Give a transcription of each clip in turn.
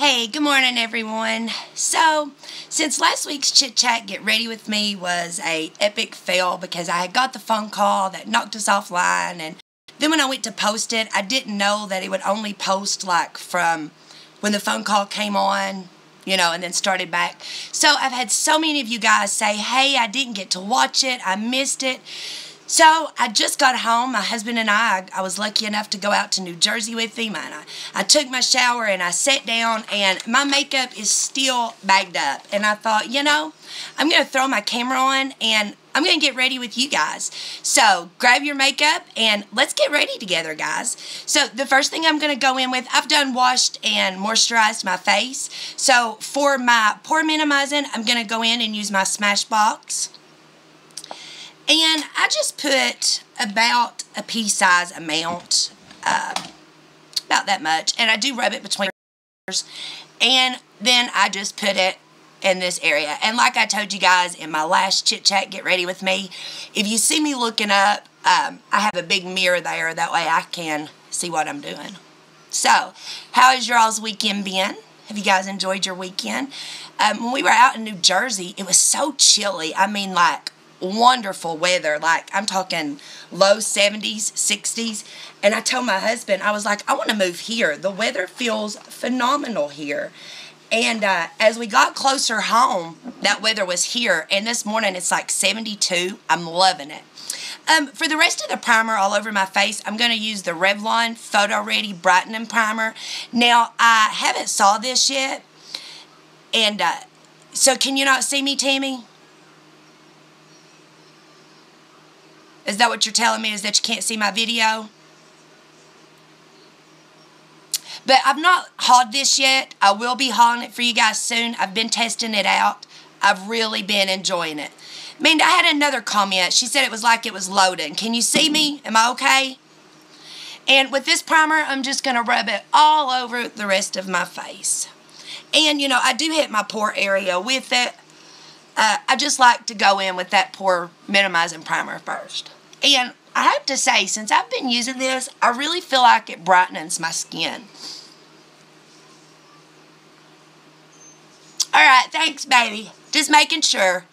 Hey, good morning everyone. So, since last week's Chit Chat Get Ready With Me was a epic fail because I had got the phone call that knocked us offline, and then when I went to post it, I didn't know that it would only post like from when the phone call came on, and then started back. So I've had so many of you guys say, hey, I didn't get to watch it, I missed it. So I just got home. My husband and I was lucky enough to go out to New Jersey with him. And I took my shower and I sat down, and my makeup is still bagged up. And I thought, I'm going to throw my camera on and I'm going to get ready with you guys. So grab your makeup and let's get ready together, guys. So the first thing I'm going to go in with, I've done washed and moisturized my face. So for my pore minimizing, I'm going to go in and use my Smashbox. And I just put about a pea size amount, about that much. And I do rub it between my fingers. And then I just put it in this area. And like I told you guys in my last Chit Chat Get Ready With Me, if you see me looking up, I have a big mirror there. That way I can see what I'm doing. So, how has y'all's weekend been? Have you guys enjoyed your weekend? When we were out in New Jersey, it was so chilly. I mean, like, wonderful weather. Like, I'm talking low 70s, 60s. And I told my husband, I was like, I want to move here. The weather feels phenomenal here. And as we got closer home, that weather was here. And this morning, it's like 72. I'm loving it. For the rest of the primer all over my face, I'm going to use the Revlon Photo Ready Brightening Primer. Now, I haven't saw this yet. And so can you not see me, Tammy? Is that what you're telling me, is that you can't see my video? But I've not hauled this yet. I will be hauling it for you guys soon. I've been testing it out. I've really been enjoying it. I mean, I had another comment. She said it was like it was loading. Can you see me? Am I okay? And with this primer, I'm just going to rub it all over the rest of my face. And, I do hit my pore area with it. I just like to go in with that pore minimizing primer first. And I have to say, since I've been using this, I really feel like it brightens my skin. Alright, thanks, baby. Just making sure.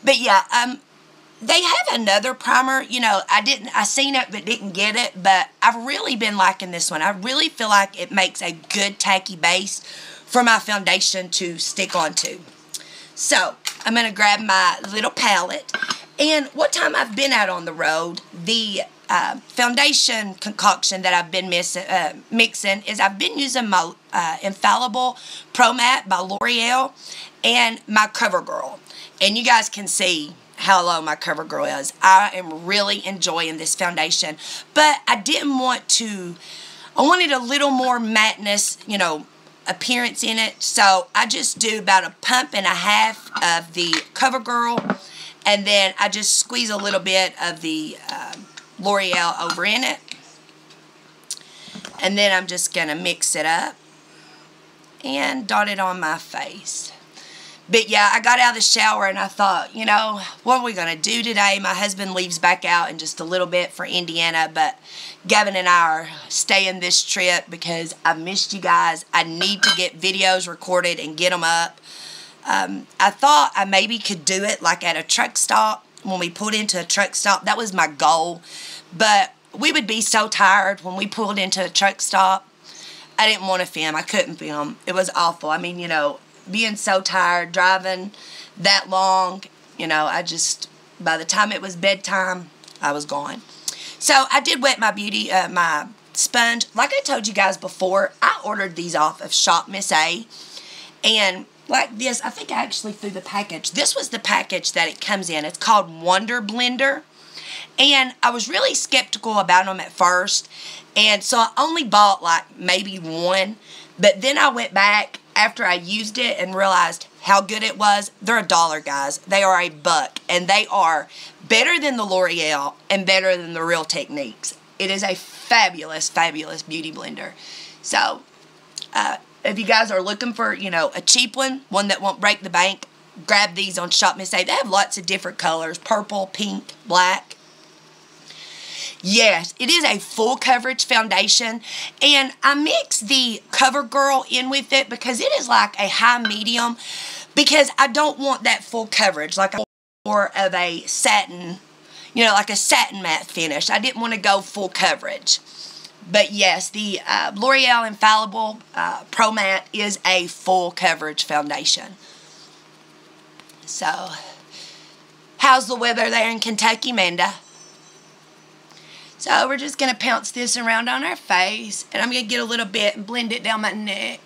But yeah, they have another primer. I seen it but didn't get it. But I've really been liking this one. I really feel like it makes a good tacky base for my foundation to stick onto. So, I'm going to grab my little palette. And one time I've been out on the road, the foundation concoction that I've been mixing is I've been using my Infallible Pro Matte by L'Oreal and my CoverGirl. And you guys can see how low my CoverGirl is. I am really enjoying this foundation. But I didn't want to, I wanted a little more matteness, appearance in it. So I just do about a pump and a half of the CoverGirl, and then I just squeeze a little bit of the L'Oreal over in it, and then I'm just going to mix it up and dot it on my face. But yeah, I got out of the shower and I thought, what are we going to do today? My husband leaves back out in just a little bit for Indiana, but Gavin and I are staying this trip because I missed you guys. I need to get videos recorded and get them up. I thought I maybe could do it like at a truck stop when we pulled into a truck stop. That was my goal. But we would be so tired when we pulled into a truck stop. I didn't want to film. I couldn't film. It was awful. I mean, being so tired, driving that long, by the time it was bedtime, I was gone. So I did wet my my sponge. Like I told you guys before, I ordered these off of Shop Miss A. And like this, I think I actually threw the package. This was the package that it comes in. It's called Wonder Blender. And I was really skeptical about them at first. And so I only bought like maybe one. But then I went back after I used it and realized how good it was. They're $1, guys. They are $1, and they are better than the L'Oreal and better than the Real Techniques. It is a fabulous, fabulous beauty blender. So, if you guys are looking for, a cheap one that won't break the bank, grab these on Shop Miss A. They have lots of different colors, purple, pink, black. Yes, it is a full coverage foundation, and I mix the CoverGirl in with it because it is like a high medium, because I don't want that full coverage, like more of a satin, you know, like a satin matte finish. I didn't want to go full coverage. But yes, the L'Oreal Infallible Pro Matte is a full coverage foundation. So, how's the weather there in Kentucky, Manda? So we're just going to pounce this around on our face, and I'm going to get a little bit and blend it down my neck.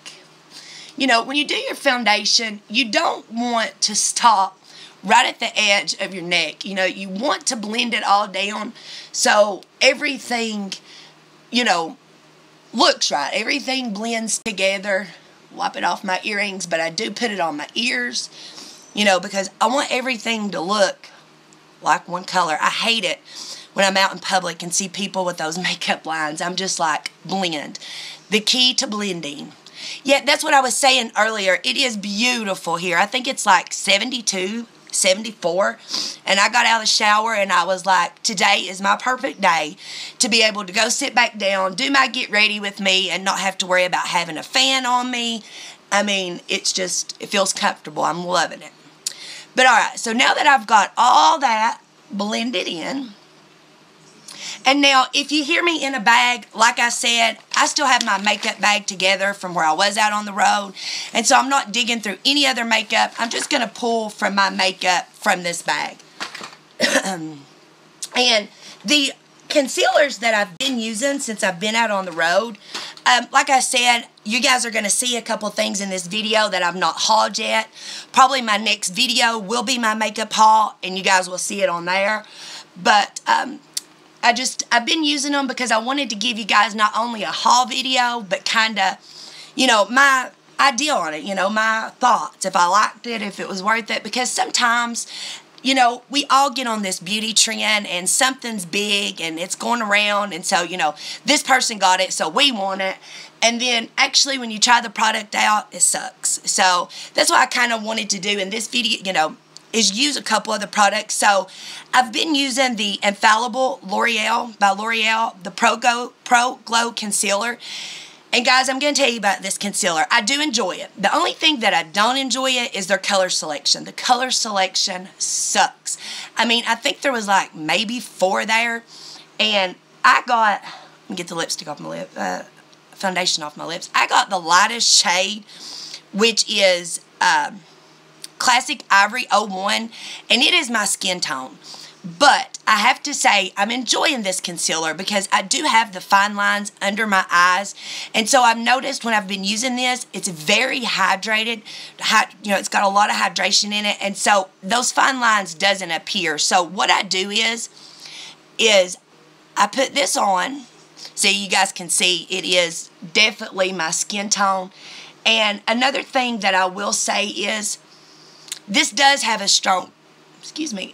You know, when you do your foundation, you don't want to stop right at the edge of your neck. You know, you want to blend it all down so everything, you know, looks right. Everything blends together. Wipe it off my earrings, but I do put it on my ears, you know, because I want everything to look like one color. I hate it when I'm out in public and see people with those makeup lines. I'm just like, blend. The key to blending. Yeah, that's what I was saying earlier. It is beautiful here. I think it's like 72, 74. And I got out of the shower and I was like, today is my perfect day to be able to go sit back down, do my get ready with me, and not have to worry about having a fan on me. I mean, it's just, it feels comfortable. I'm loving it. But alright, so now that I've got all that blended in, and now, if you hear me in a bag, like I said, I still have my makeup bag together from where I was out on the road. And so I'm not digging through any other makeup. I'm just going to pull from my makeup from this bag. And the concealers that I've been using since I've been out on the road, like I said, you guys are going to see a couple things in this video that I've not hauled yet. Probably my next video will be my makeup haul, and you guys will see it on there. But, I've been using them because I wanted to give you guys not only a haul video, but kind of, you know, my idea on it, you know, my thoughts, if I liked it, if it was worth it, because sometimes, you know, we all get on this beauty trend and something's big and it's going around, and so, you know, this person got it, so we want it, and then actually when you try the product out, it sucks. So that's what I kind of wanted to do in this video, you know, is use a couple of the products. So I've been using the Infallible L'Oreal by L'Oreal, the Pro Glow Concealer. And guys, I'm going to tell you about this concealer. I do enjoy it. The only thing that I don't enjoy it is their color selection. The color selection sucks. I mean, I think there was like maybe 4 there. And I got, let me get the lipstick off my lip, foundation off my lips. I got the lightest shade, which is Classic Ivory 01, and it is my skin tone. But I have to say, I'm enjoying this concealer because I do have the fine lines under my eyes, and so I've noticed when I've been using this, it's very hydrated. You know, it's got a lot of hydration in it, and so those fine lines doesn't appear. So what I do is I put this on so you guys can see it is definitely my skin tone. And another thing that I will say is, this does have a strong,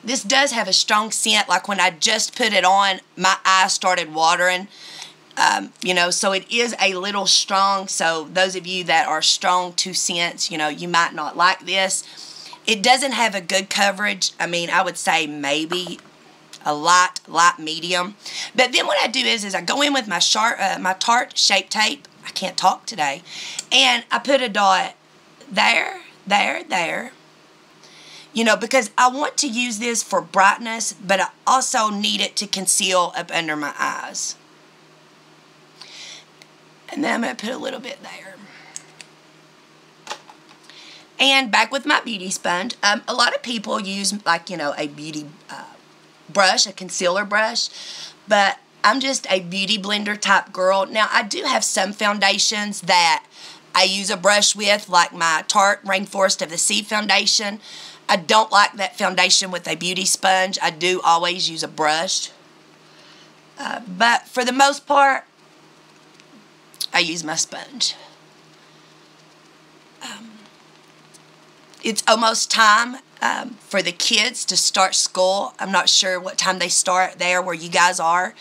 this does have a strong scent. Like when I just put it on, my eyes started watering, you know, so it is a little strong. So those of you that are strong to scents, you know, you might not like this. It doesn't have a good coverage. I mean, I would say maybe a light medium. But then what I do is I go in with my Tarte Shape Tape. I can't talk today. And I put a dot there, there. You know, because I want to use this for brightness, but I also need it to conceal up under my eyes. And then I'm going to put a little bit there. And back with my beauty sponge. A lot of people use, like, you know, a beauty brush, a concealer brush. But I'm just a beauty blender type girl. Now, I do have some foundations that I use a brush with, like my Tarte Rainforest of the Sea foundation. I don't like that foundation with a beauty sponge. I do always use a brush. But for the most part, I use my sponge. It's almost time for the kids to start school. I'm not sure what time they start there where you guys are.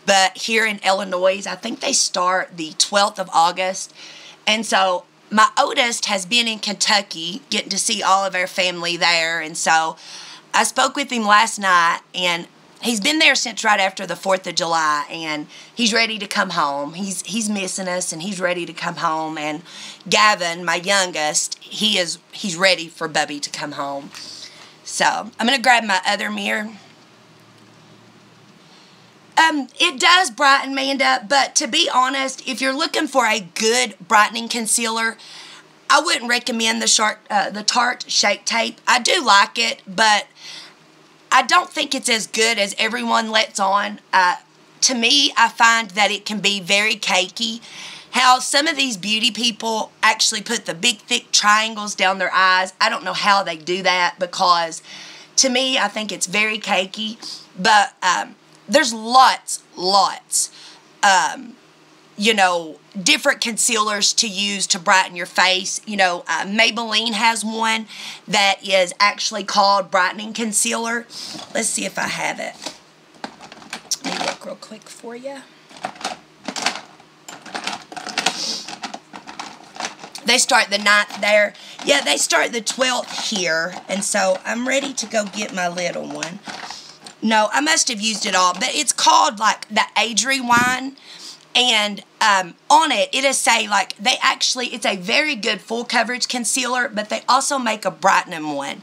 But here in Illinois, I think they start the 12th of August. And so my oldest has been in Kentucky, getting to see all of our family there, and so I spoke with him last night, and He's been there since right after the 4th of July, and he's ready to come home. He's missing us, and he's ready to come home. And Gavin, my youngest, he's ready for Bubby to come home. So I'm going to grab my other mirror. It does brighten Amanda, but to be honest, if you're looking for a good brightening concealer, I wouldn't recommend the Tarte Shape Tape. I do like it, but I don't think it's as good as everyone lets on. To me, I find that it can be very cakey. How some of these beauty people actually put the big, thick triangles down their eyes. I don't know how they do that, because to me, I think it's very cakey. But there's lots, you know, different concealers to use to brighten your face. You know, Maybelline has one that is actually called Brightening Concealer. Let's see if I have it. Let me look real quick for you. They start the 9th there. Yeah, they start the 12th here. And so I'm ready to go get my little one. No, I must have used it all. But it's called like the Age Rewind. And on it, it'll say like it's a very good full coverage concealer, but they also make a brightening one.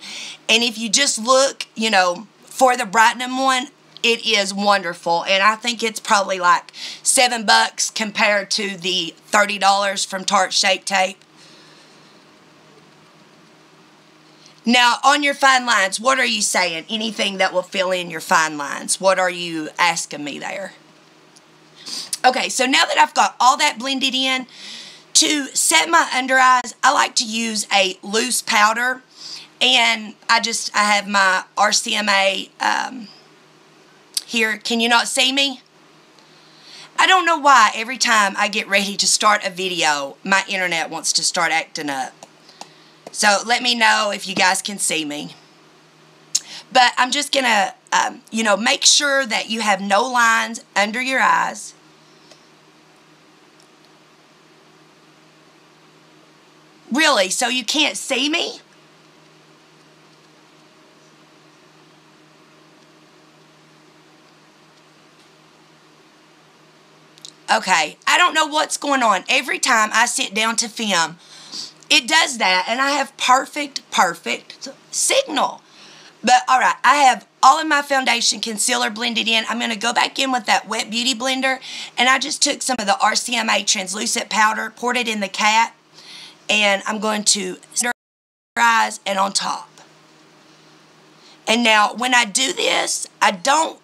And if you just look, you know, for the brightening one, it is wonderful. And I think it's probably like $7 compared to the $30 from Tarte Shape Tape. Now, on your fine lines, what are you saying? Anything that will fill in your fine lines? What are you asking me there? Okay, so now that I've got all that blended in, to set my under eyes, I like to use a loose powder. And I have my RCMA here. Can you not see me? I don't know why every time I get ready to start a video, my internet wants to start acting up. So let me know if you guys can see me. But I'm just going to, you know, make sure that you have no lines under your eyes. Really? So you can't see me? Okay. I don't know what's going on. Every time I sit down to film, it does that, and I have perfect signal. But, all right, I have all of my foundation concealer blended in. I'm going to go back in with that Wet Beauty blender, and I just took some of the RCMA translucent powder, poured it in the cap, and I'm going to under eyes and on top. And now, when I do this, I don't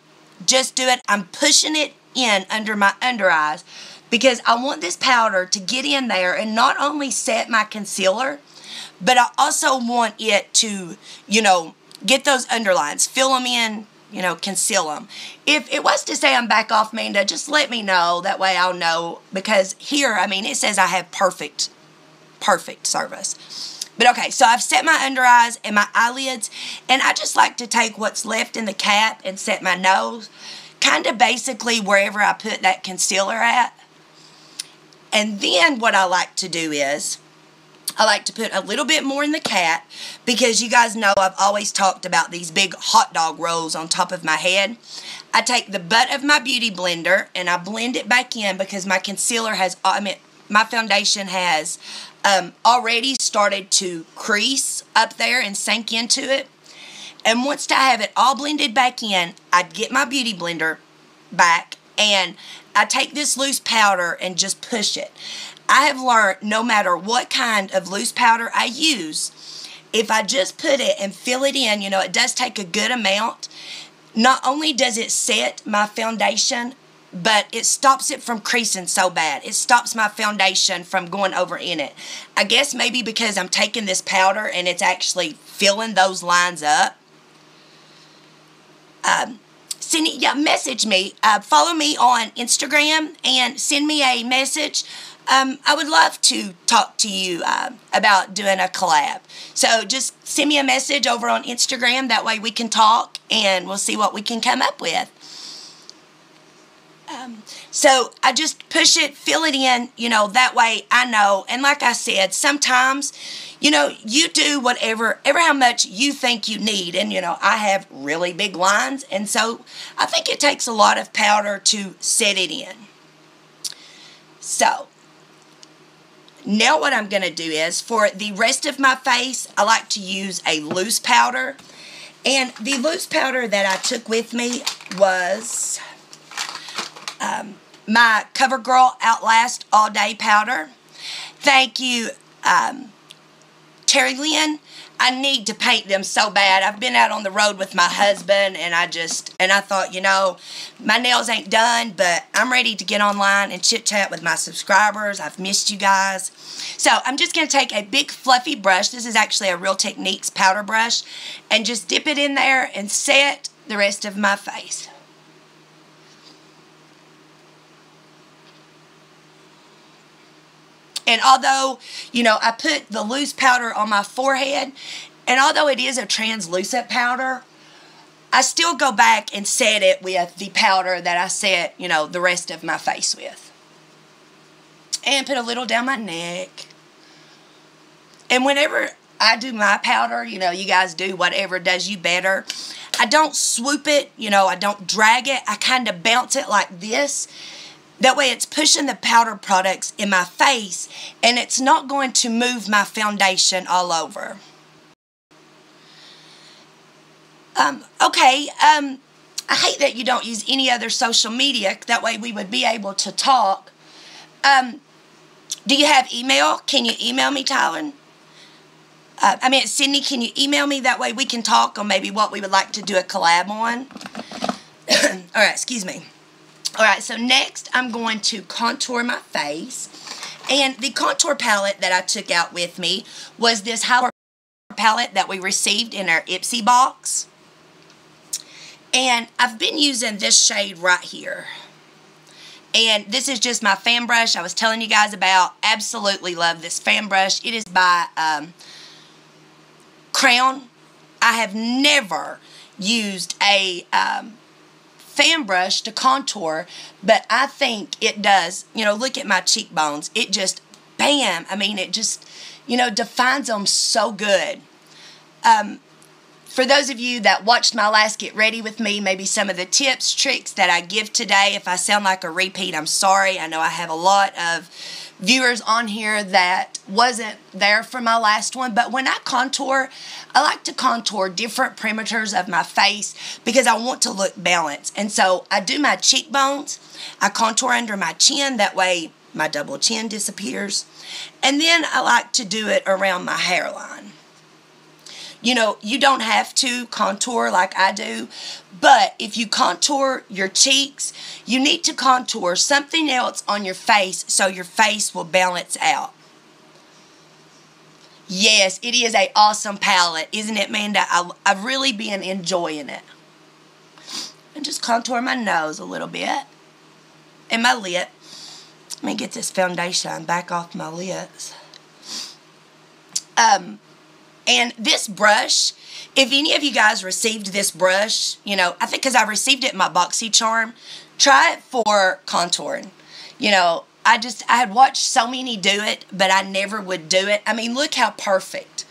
just do it. I'm pushing it in under my under eyes, because I want this powder to get in there and not only set my concealer, but I also want it to, you know, get those underlines, fill them in, you know, conceal them. If it was to say I'm back off, Amanda, just let me know. That way I'll know, because here, I mean, it says I have perfect service. But okay, so I've set my under eyes and my eyelids, and I just like to take what's left in the cap and set my nose, kind of basically wherever I put that concealer at. And then what I like to do is, I like to put a little bit more in the cap, because you guys know I've always talked about these big hot dog rolls on top of my head. I take the butt of my beauty blender and I blend it back in, because my concealer has, my foundation has already started to crease up there and sink into it. And once I have it all blended back in, I get my beauty blender back and I take this loose powder and just push it. I have learned no matter what kind of loose powder I use, if I just put it and fill it in, you know, it does take a good amount. Not only does it set my foundation, but it stops it from creasing so bad. It stops my foundation from going over in it. I guess maybe because I'm taking this powder and it's actually filling those lines up. Message me. Follow me on Instagram and send me a message. I would love to talk to you about doing a collab. So just send me a message over on Instagram. That way we can talk and we'll see what we can come up with. So I just push it, fill it in, that way I know. And like I said, sometimes, you do whatever, how much you think you need. And, I have really big lines. And so I think it takes a lot of powder to set it in. So now what I'm going to do is, for the rest of my face, I like to use a loose powder. And the loose powder that I took with me was my CoverGirl Outlast All Day powder. Thank you, Terry Lynn. I need to paint them so bad. I've been out on the road with my husband, and I thought, my nails ain't done, but I'm ready to get online and chit-chat with my subscribers. I've missed you guys. So I'm just going to take a big fluffy brush. This is actually a Real Techniques powder brush, and just dip it in there and set the rest of my face. And although, I put the loose powder on my forehead, and although it is a translucent powder, I still go back and set it with the powder that I set, the rest of my face with. And put a little down my neck. And whenever I do my powder, you guys do whatever does you better. I don't swoop it, I don't drag it. I kind of bounce it like this. That way it's pushing the powder products in my face, and it's not going to move my foundation all over. I hate that you don't use any other social media. That way we would be able to talk. Do you have email? Can you email me, Tyler? Sydney, can you email me? That way we can talk on maybe what we would like to do a collab on. All right, excuse me. Alright, so next I'm going to contour my face. And the contour palette that I took out with me was this highlighter palette that we received in our Ipsy box. And I've been using this shade right here. And this is just my fan brush I was telling you guys about. Absolutely love this fan brush. It is by Crown. I have never used a fan brush to contour, but I think it does. Look at my cheekbones. It just, bam, it just, defines them so good. For those of you that watched my last Get Ready with me, maybe some of the tips, tricks that I give today, if I sound like a repeat, I'm sorry. I know I have a lot of viewers on here that wasn't there for my last one, but when I contour, I like to contour different perimeters of my face because I want to look balanced. And so I do my cheekbones, I contour under my chin, that way my double chin disappears, and then I like to do it around my hairline. You don't have to contour like I do, but if you contour your cheeks, you need to contour something else on your face so your face will balance out. Yes, it is an awesome palette, isn't it, Amanda? I've really been enjoying it. And just contour my nose a little bit. And my lip. Let me get this foundation back off my lips. And this brush, if any of you guys received this brush, I think because I received it in my BoxyCharm, try it for contouring. I had watched so many do it, but I never would do it. Look how perfect.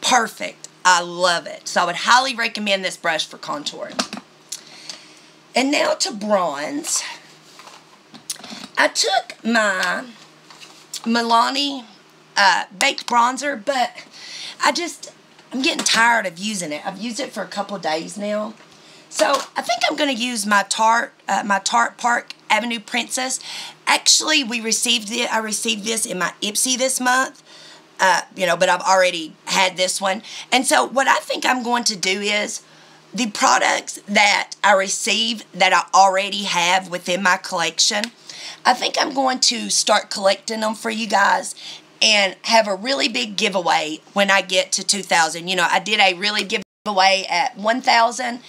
Perfect. I love it. So I would highly recommend this brush for contouring. And now to bronze. I took my Milani baked bronzer, but I'm getting tired of using it. I've used it for a couple of days now. So I think I'm going to use my Tarte Park Avenue Princess. Actually, I received this in my Ipsy this month. But I've already had this one. And so what I think I'm going to do is the products that I receive that I already have within my collection, I think I'm going to start collecting them for you guys and have a really big giveaway when I get to 2,000. I did a really giveaway at 1,000,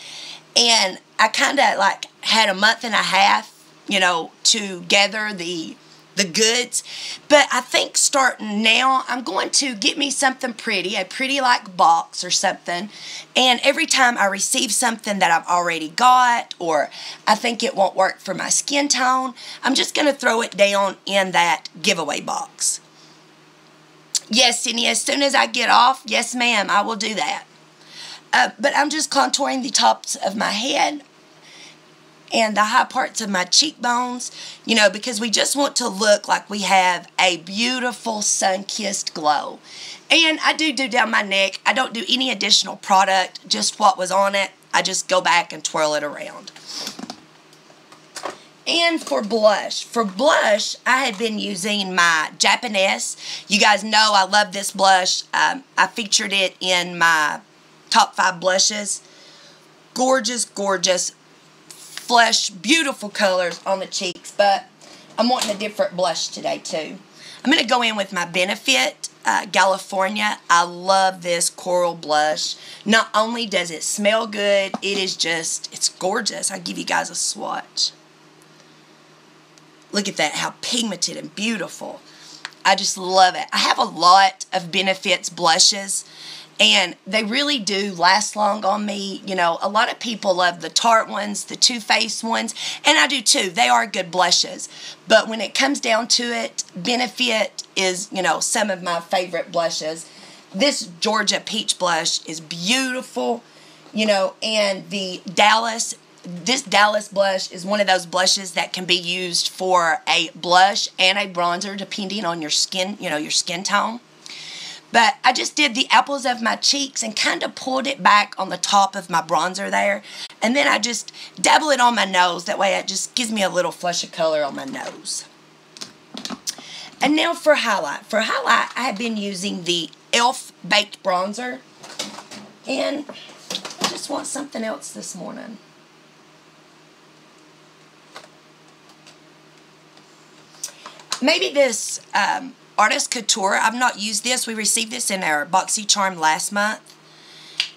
and I kind of had a month and a half, to gather the the goods. But I think starting now, I'm going to get me something pretty, a pretty like box or something. And every time I receive something that I've already got, or I think it won't work for my skin tone, I'm just going to throw it down in that giveaway box. Yes, Cindy, as soon as I get off, yes ma'am, I will do that. But I'm just contouring the tops of my head and the high parts of my cheekbones, you know, because we just want to look like we have a beautiful sun-kissed glow. And I do down my neck. I don't do any additional product, just what was on it. I just go back and twirl it around. And for blush, I had been using my Japanese. You guys know I love this blush. I featured it in my top 5 blushes. Gorgeous, gorgeous. Flesh, beautiful colors on the cheeks, but I'm wanting a different blush today too. I'm going to go in with my Benefit California. I love this coral blush. Not only does it smell good, it is just, it's gorgeous. I'll give you guys a swatch. Look at that, how pigmented and beautiful. I just love it. I have a lot of Benefit's blushes, and they really do last long on me. You know, a lot of people love the Tarte ones, the Too Faced ones, and I do too. They are good blushes. But when it comes down to it, Benefit is, you know, some of my favorite blushes. This Georgia Peach blush is beautiful, you know, and this Dallas blush is one of those blushes that can be used for a blush and a bronzer depending on your skin, you know, your skin tone. But I just did the apples of my cheeks and kind of pulled it back on the top of my bronzer there. And then I just dabble it on my nose. That way it just gives me a little flush of color on my nose. And now for highlight. For highlight, I have been using the e.l.f. Baked Bronzer. And I just want something else this morning. Maybe this Artist Couture. I've not used this. We received this in our BoxyCharm last month.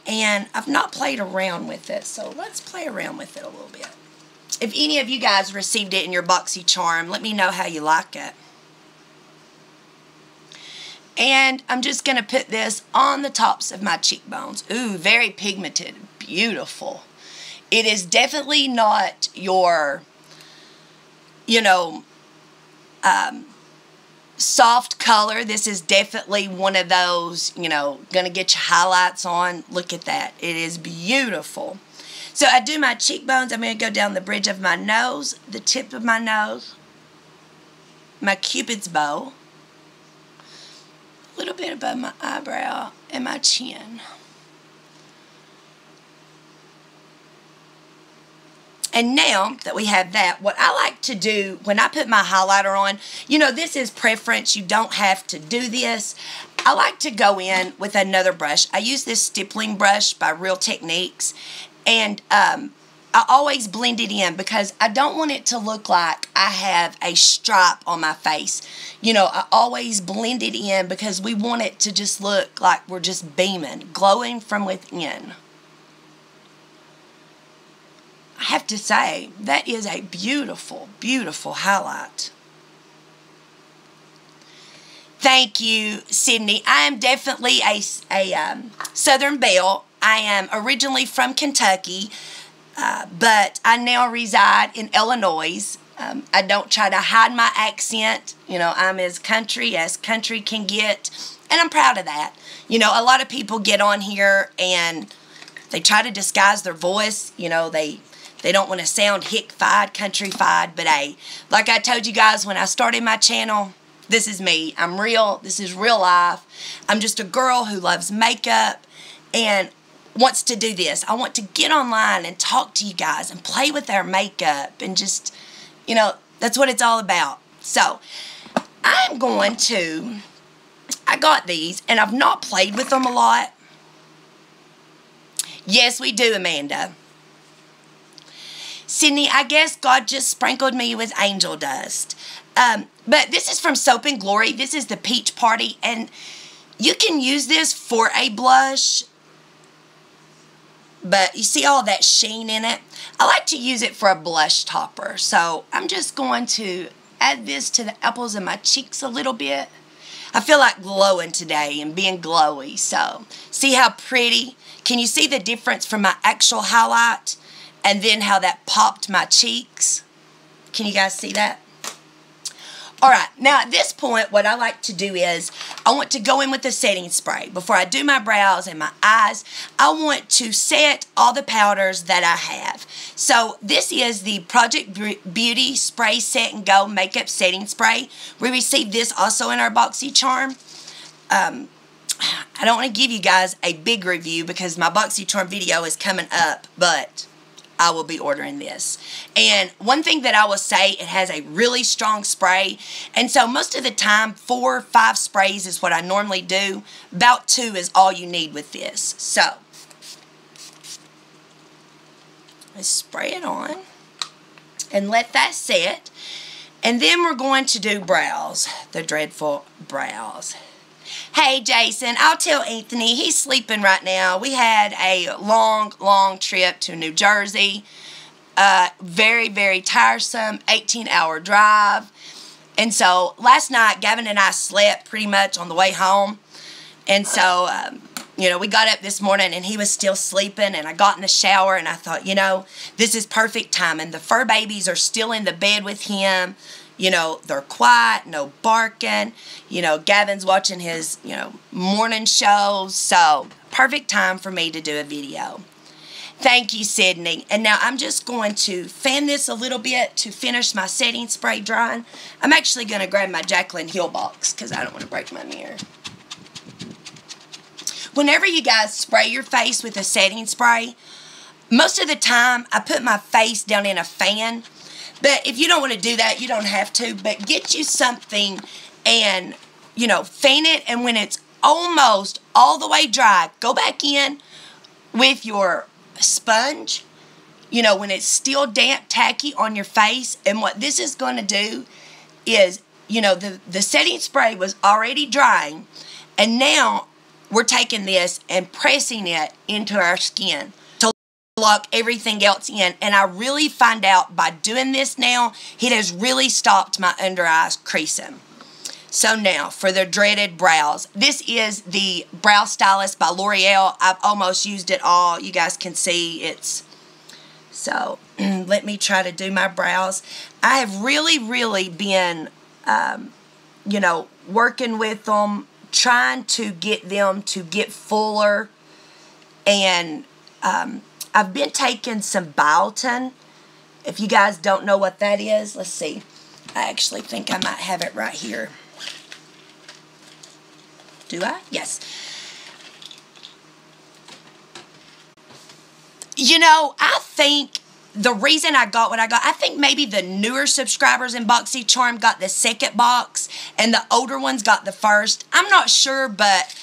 And I've not played around with it. So let's play around with it a little bit. If any of you guys received it in your BoxyCharm, let me know how you like it. And I'm just going to put this on the tops of my cheekbones. Ooh, very pigmented. Beautiful. It is definitely not your, you know, soft color. This is definitely one of those, you know, gonna get your highlights on. Look at that. It is beautiful. So I do my cheekbones. I'm gonna go down the bridge of my nose, the tip of my nose, my Cupid's bow, a little bit above my eyebrow, and my chin. And now that we have that, what I like to do when I put my highlighter on, you know, this is preference. You don't have to do this. I like to go in with another brush. I use this stippling brush by Real Techniques. And I always blend it in because I don't want it to look like I have a stripe on my face. You know, I always blend it in because we want it to just look like we're just beaming, glowing from within. I have to say, that is a beautiful, beautiful highlight. Thank you, Sydney. I am definitely a Southern Belle. I am originally from Kentucky, but I now reside in Illinois. I don't try to hide my accent. You know, I'm as country can get, and I'm proud of that. You know, a lot of people get on here and they try to disguise their voice. You know, they don't want to sound hick-fied, country-fied, but hey, like I told you guys when I started my channel, this is me. I'm real. This is real life. I'm just a girl who loves makeup and wants to do this. I want to get online and talk to you guys and play with our makeup and just, you know, that's what it's all about. So, I'm going to, I got these and I've not played with them a lot. Yes, we do, Amanda. Sydney, I guess God just sprinkled me with angel dust. But this is from Soap and Glory. This is the Peach Party. And you can use this for a blush. But you see all that sheen in it? I like to use it for a blush topper. So I'm just going to add this to the apples of my cheeks a little bit. I feel like glowing today and being glowy. So, see how pretty? Can you see the difference from my actual highlight and then how that popped my cheeks? Can you guys see that? Alright, now at this point, what I like to do is, I want to go in with the setting spray. Before I do my brows and my eyes, I want to set all the powders that I have. So, this is the Project Beauty Spray Set and Go Makeup Setting Spray. We received this also in our BoxyCharm. I don't want to give you guys a big review because my BoxyCharm video is coming up, but I will be ordering this. And one thing that I will say, it has a really strong spray. And so most of the time, 4 or 5 sprays is what I normally do. About 2 is all you need with this. So, let's spray it on and let that set. And then we're going to do brows, the dreadful brows. Hey, Jason, I'll tell Anthony, he's sleeping right now. We had a long, long trip to New Jersey. Very, very tiresome, 18-hour drive. And so, last night, Gavin and I slept pretty much on the way home. And so, you know, we got up this morning and he was still sleeping. And I got in the shower and I thought, you know, this is perfect timing. The fur babies are still in the bed with him. You know, they're quiet, no barking. You know, Gavin's watching his, you know, morning shows. So, perfect time for me to do a video. Thank you, Sydney. And now I'm just going to fan this a little bit to finish my setting spray drying. I'm actually going to grab my Jaclyn Hill box because I don't want to break my mirror. Whenever you guys spray your face with a setting spray, most of the time I put my face down in a fan. But if you don't want to do that, you don't have to. But get you something and, you know, fan it. And when it's almost all the way dry, go back in with your sponge. You know, when it's still damp, tacky on your face. And what this is going to do is, you know, the setting spray was already drying. And now we're taking this and pressing it into our skin. Lock everything else in, and I really find out by doing this now, it has really stopped my under eyes creasing. So now, for the dreaded brows. This is the Brow Stylist by L'Oreal. I've almost used it all. You guys can see it's... So, let me try to do my brows. I have really been, you know, working with them, trying to get them to get fuller, and, I've been taking some biotin. If you guys don't know what that is, let's see. I actually think I might have it right here. Do I? Yes. You know, I think the reason I got what I got, I think maybe the newer subscribers in BoxyCharm got the second box and the older ones got the first. I'm not sure, but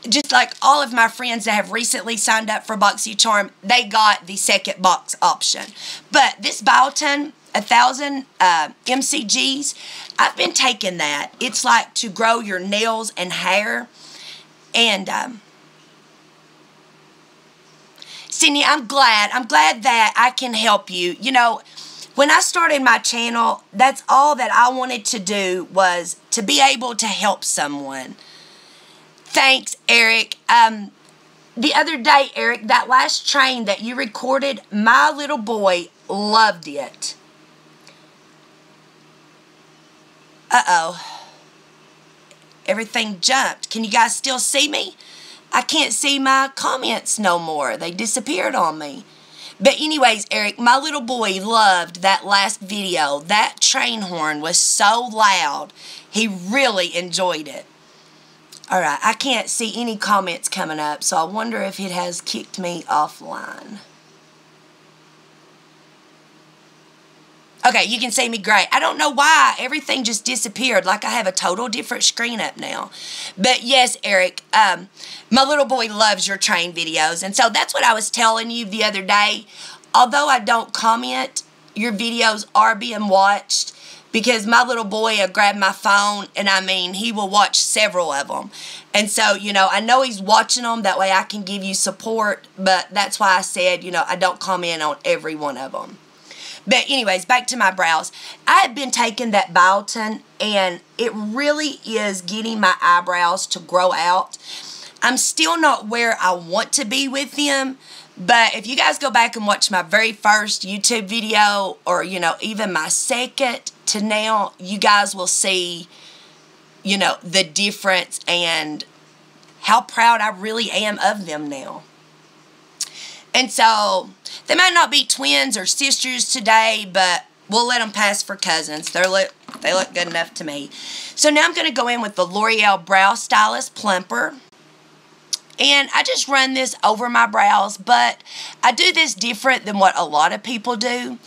just like all of my friends that have recently signed up for BoxyCharm, they got the second box option. But this biotin, 1,000 mcgs, I've been taking that. It's like to grow your nails and hair. And, Sydney, I'm glad that I can help you. You know, when I started my channel, that's all that I wanted to do was to be able to help someone. Thanks, Eric. The other day, Eric, that last train that you recorded, my little boy loved it. Uh-oh. Everything jumped. Can you guys still see me? I can't see my comments no more. They disappeared on me. But anyways, Eric, my little boy loved that last video. That train horn was so loud. He really enjoyed it. Alright, I can't see any comments coming up, so I wonder if it has kicked me offline. Okay, you can see me great. I don't know why everything just disappeared, like I have a total different screen up now. But yes, Eric, my little boy loves your train videos. And so that's what I was telling you the other day. Although I don't comment, your videos are being watched. Because my little boy grabbed my phone, and I mean, he will watch several of them. And so, you know, I know he's watching them. That way I can give you support. But that's why I said, you know, I don't comment on every one of them. But anyways, back to my brows. I have been taking that biotin, and it really is getting my eyebrows to grow out. I'm still not where I want to be with them, but if you guys go back and watch my very first YouTube video, or, you know, even my second to now, you guys will see, you know, the difference and how proud I really am of them now. And so, they might not be twins or sisters today, but we'll let them pass for cousins. They look good enough to me. So now I'm going to go in with the L'Oreal Brow Stylist Plumper. And I just run this over my brows, but I do this different than what a lot of people do.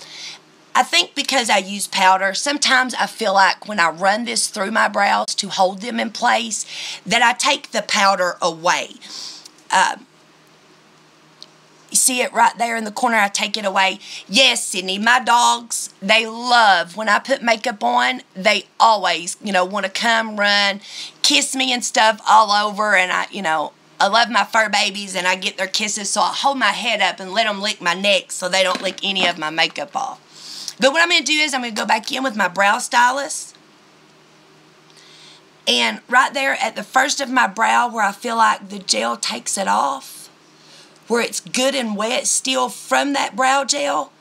I think because I use powder, sometimes I feel like when I run this through my brows to hold them in place, that I take the powder away. You see it right there in the corner, I take it away. Yes, Sydney, my dogs, they love when I put makeup on. They always, you know, want to come, run, kiss me and stuff all over. And I love my fur babies, and I get their kisses, so I hold my head up and let them lick my neck so they don't lick any of my makeup off. But what I'm going to do is I'm going to go back in with my brow stylus. And right there at the first of my brow where I feel like the gel takes it off, where it's good and wet still from that brow gel.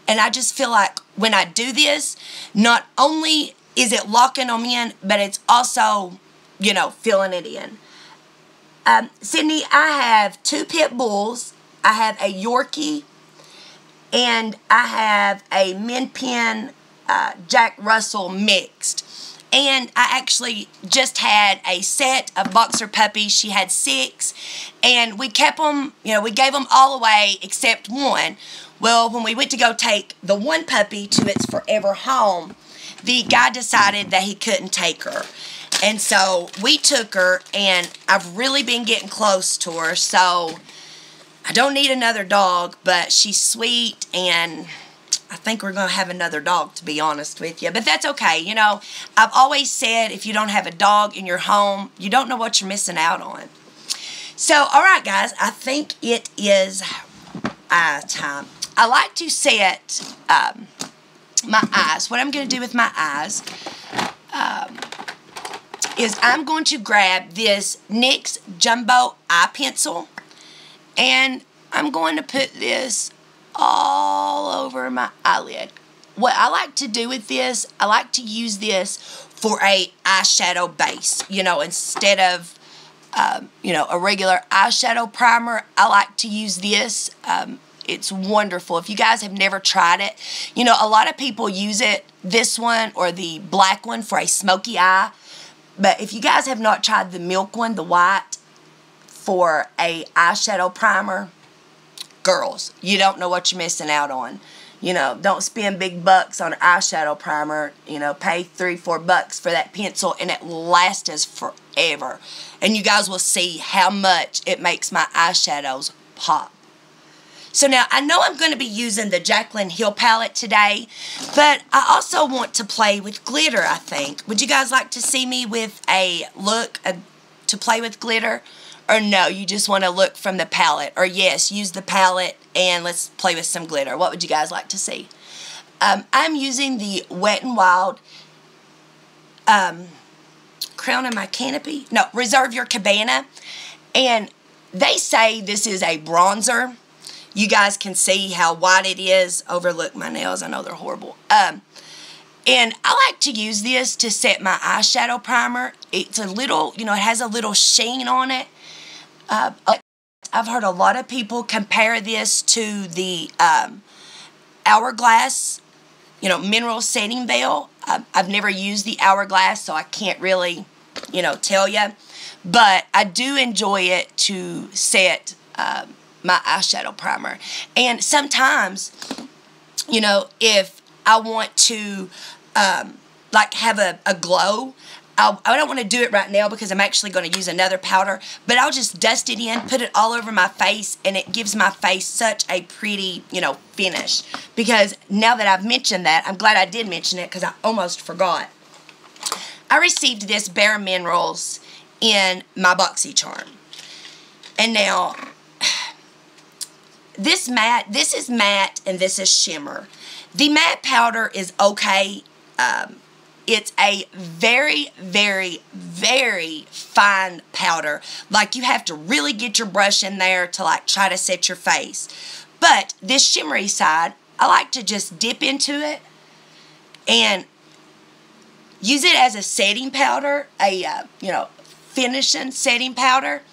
And I just feel like when I do this, not only is it locking them in, but it's also, you know, filling it in. Sydney, I have 2 pit bulls, I have a Yorkie, and I have a Min Pin Jack Russell mixed. And I actually just had a set of boxer puppies. She had 6, and we kept them, you know, we gave them all away except one. Well, when we went to go take the one puppy to its forever home, the guy decided that he couldn't take her. And so we took her, and I've really been getting close to her, so I don't need another dog, but she's sweet, and I think we're going to have another dog, to be honest with you. But that's okay. You know, I've always said if you don't have a dog in your home, you don't know what you're missing out on. So, all right, guys, I think it is eye time. I like to set my eyes. What I'm going to do with my eyes is I'm going to grab this NYX Jumbo Eye Pencil, and I'm going to put this all over my eyelid. What I like to do with this, I like to use this for a eyeshadow base. You know, instead of, you know, a regular eyeshadow primer, I like to use this. It's wonderful. If you guys have never tried it, you know, a lot of people use it, this one or the black one, for a smoky eye. But if you guys have not tried the milk one, the white, for a eyeshadow primer, girls, you don't know what you're missing out on. You know, don't spend big bucks on an eyeshadow primer. You know, pay $3-4 for that pencil, and it lasts us forever. And you guys will see how much it makes my eyeshadows pop. So now, I know I'm going to be using the Jaclyn Hill palette today, but I also want to play with glitter, I think. Would you guys like to see me with a look to play with glitter? Or no, you just want to look from the palette? Or yes, use the palette and let's play with some glitter. What would you guys like to see? I'm using the Wet n Wild Crown in My Canopy. No, Reserve Your Cabana. And they say this is a bronzer. You guys can see how white it is. Overlook my nails. I know they're horrible. And I like to use this to set my eyeshadow primer. It's a little, you know, it has a little sheen on it. I've heard a lot of people compare this to the Hourglass, you know, mineral setting veil. I've never used the Hourglass, so I can't really, you know, tell you. But I do enjoy it to set my eyeshadow primer. And sometimes, you know, if I want to, like, have a glow, I don't want to do it right now because I'm actually going to use another powder, but I'll just dust it in, put it all over my face, and it gives my face such a pretty, you know, finish. Because now that I've mentioned that, I'm glad I did mention it because I almost forgot. I received this Bare Minerals in my BoxyCharm. And now, this is matte and this is shimmer. The matte powder is okay. It's a very, very, very fine powder. Like, you have to really get your brush in there to, like, try to set your face. But this shimmery side, I like to just dip into it and use it as a setting powder, finishing setting powder.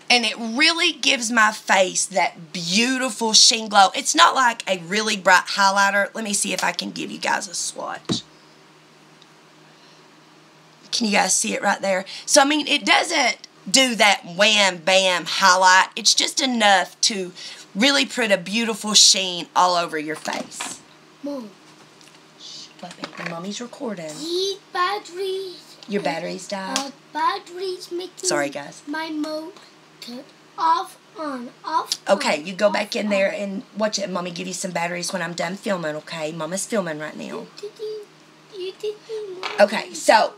And it really gives my face that beautiful sheen glow. It's not like a really bright highlighter. Let me see if I can give you guys a swatch. Can you guys see it right there? So, I mean, it doesn't do that wham, bam highlight. It's just enough to really put a beautiful sheen all over your face. Mom. Shh, what, baby? Mommy's recording. The batteries. Your batteries died? Batteries making Sorry, guys. My mode off, on, off. Okay, on, you go back off, in there and watch it. Mommy give you some batteries when I'm done filming, okay? Mama's filming right now. Okay, so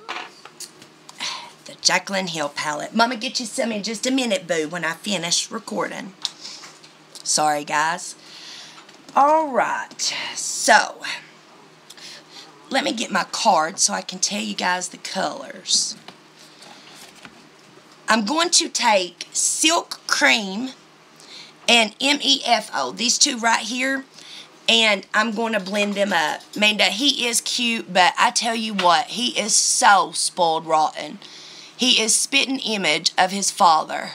the Jaclyn Hill palette. Mama, get you some in just a minute, boo, when I finish recording. Sorry, guys. Alright, so let me get my card so I can tell you guys the colors. I'm going to take Silk Cream and MEFO, these two right here, and I'm going to blend them up. Amanda, he is cute, but I tell you what, he is so spoiled rotten. He is spitting image of his father.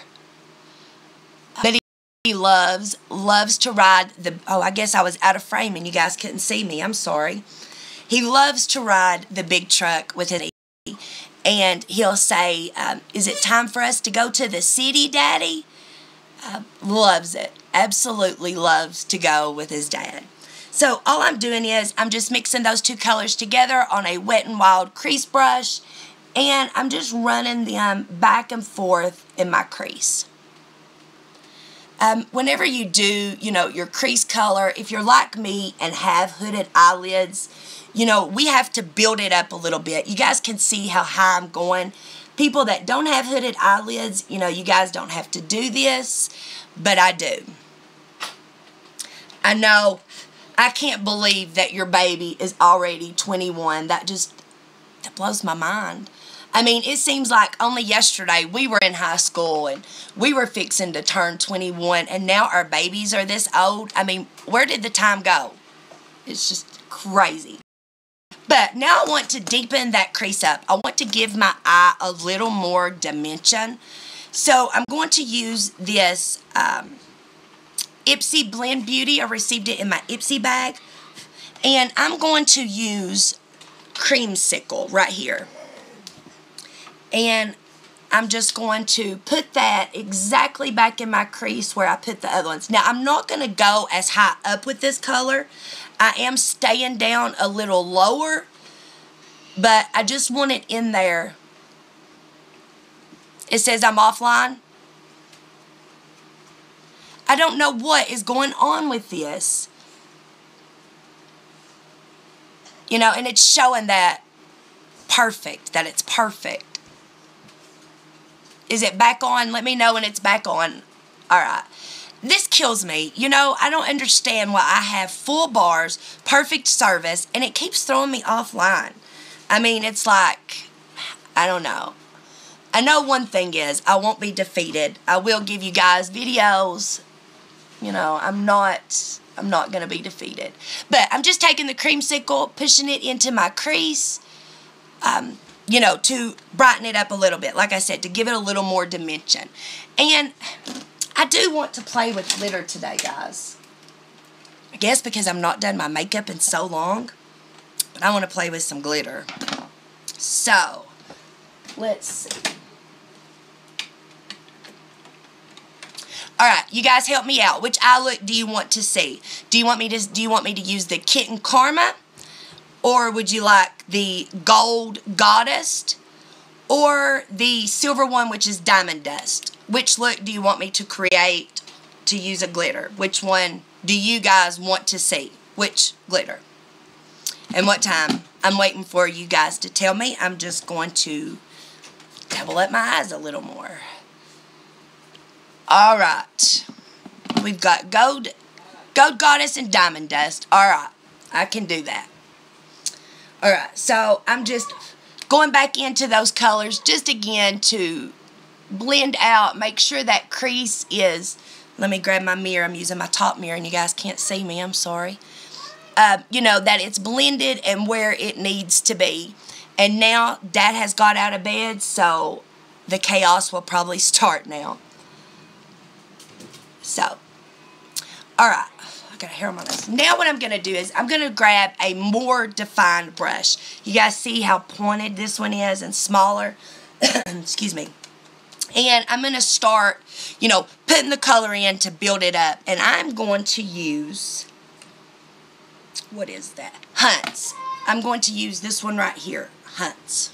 But he loves to ride the, oh, I guess I was out of frame and you guys couldn't see me. I'm sorry. He loves to ride the big truck with his, and he'll say, is it time for us to go to the city, Daddy? Loves it. Absolutely loves to go with his dad. So all I'm doing is I'm just mixing those two colors together on a Wet n Wild crease brush, and I'm just running them back and forth in my crease. Whenever you do, your crease color, if you're like me and have hooded eyelids, we have to build it up a little bit. You guys can see how high I'm going. People that don't have hooded eyelids, you guys don't have to do this, but I do. I know, I can't believe that your baby is already 21. That blows my mind. I mean, it seems like only yesterday we were in high school and we were fixing to turn 21, and now our babies are this old. I mean, where did the time go? It's just crazy. But now I want to deepen that crease up. I want to give my eye a little more dimension. So I'm going to use this Ipsy Blend Beauty. I received it in my Ipsy bag. And I'm going to use Creamsicle right here. And I'm just going to put that exactly back in my crease where I put the other ones. Now, I'm not going to go as high up with this color. I am staying down a little lower, but I just want it in there. It says I'm offline. I don't know what is going on with this. And it's showing that it's perfect. Is it back on? Let me know when it's back on. Alright. This kills me. I don't understand why I have full bars, perfect service, and it keeps throwing me offline. I mean, it's like, I don't know. I know one thing is, I won't be defeated. I will give you guys videos. I'm not going to be defeated. But I'm just taking the Creamsicle, pushing it into my crease, to brighten it up a little bit. Like I said, to give it a little more dimension. And I do want to play with glitter today, guys. I guess because I'm not done my makeup in so long. But I want to play with some glitter. So, let's see. Alright, you guys help me out. Which eye look do you want to see? Do you want me to use the Kitten Karma? Or would you like the Gold Goddess? Or the silver one, which is Diamond Dust? Which look do you want me to create to use a glitter? Which one do you guys want to see? Which glitter? And what time? I'm waiting for you guys to tell me. I'm just going to double up my eyes a little more. Alright. We've got Gold Goddess and Diamond Dust. Alright. I can do that. Alright, so I'm just going back into those colors just again to blend out, make sure that crease is, let me grab my mirror, I'm using my top mirror and you guys can't see me, I'm sorry. You know, that it's blended and where it needs to be. And now Dad has got out of bed, so the chaos will probably start now. So, alright, I got a hair on my nose. Now what I'm going to do is I'm going to grab a more defined brush. You guys see how pointed this one is and smaller? Excuse me. And I'm going to start, you know, putting the color in to build it up. And I'm going to use, what is that? Hunts. I'm going to use this one right here, Hunts.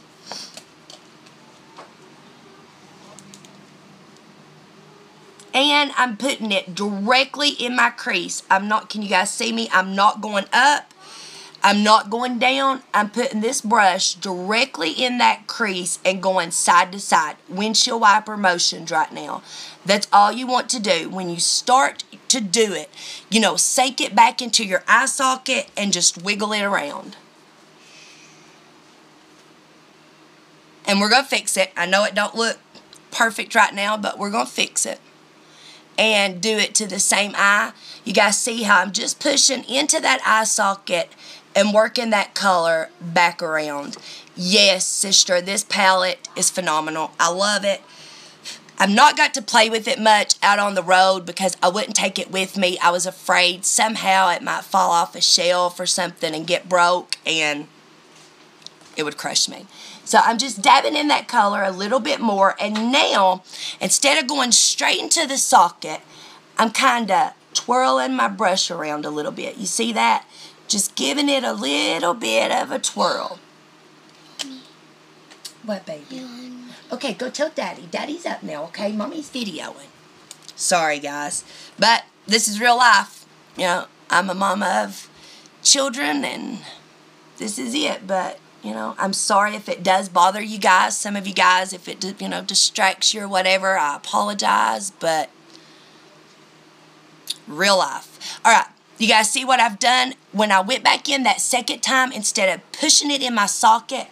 And I'm putting it directly in my crease. I'm not, can you guys see me? I'm not going up. I'm not going down. I'm putting this brush directly in that crease and going side to side. Windshield wiper motions right now. That's all you want to do. When you start to do it, you know, sink it back into your eye socket and just wiggle it around. And we're going to fix it. I know it don't look perfect right now, but we're going to fix it. And do it to the same eye. You guys see how I'm just pushing into that eye socket and working that color back around. Yes, sister, this palette is phenomenal. I love it. I've not got to play with it much out on the road because I wouldn't take it with me. I was afraid somehow it might fall off a shelf or something and get broke and it would crush me. So I'm just dabbing in that color a little bit more. And now, instead of going straight into the socket, I'm kind of twirling my brush around a little bit. You see that? Just giving it a little bit of a twirl. What, baby? Okay, go tell Daddy. Daddy's up now, okay? Mommy's videoing. Sorry, guys. But this is real life. You know, I'm a mama of children, and this is it. But, you know, I'm sorry if it does bother you guys. Some of you guys, if it, you know, distracts you or whatever, I apologize. But real life. All right. You guys see what I've done? When I went back in that second time, instead of pushing it in my socket,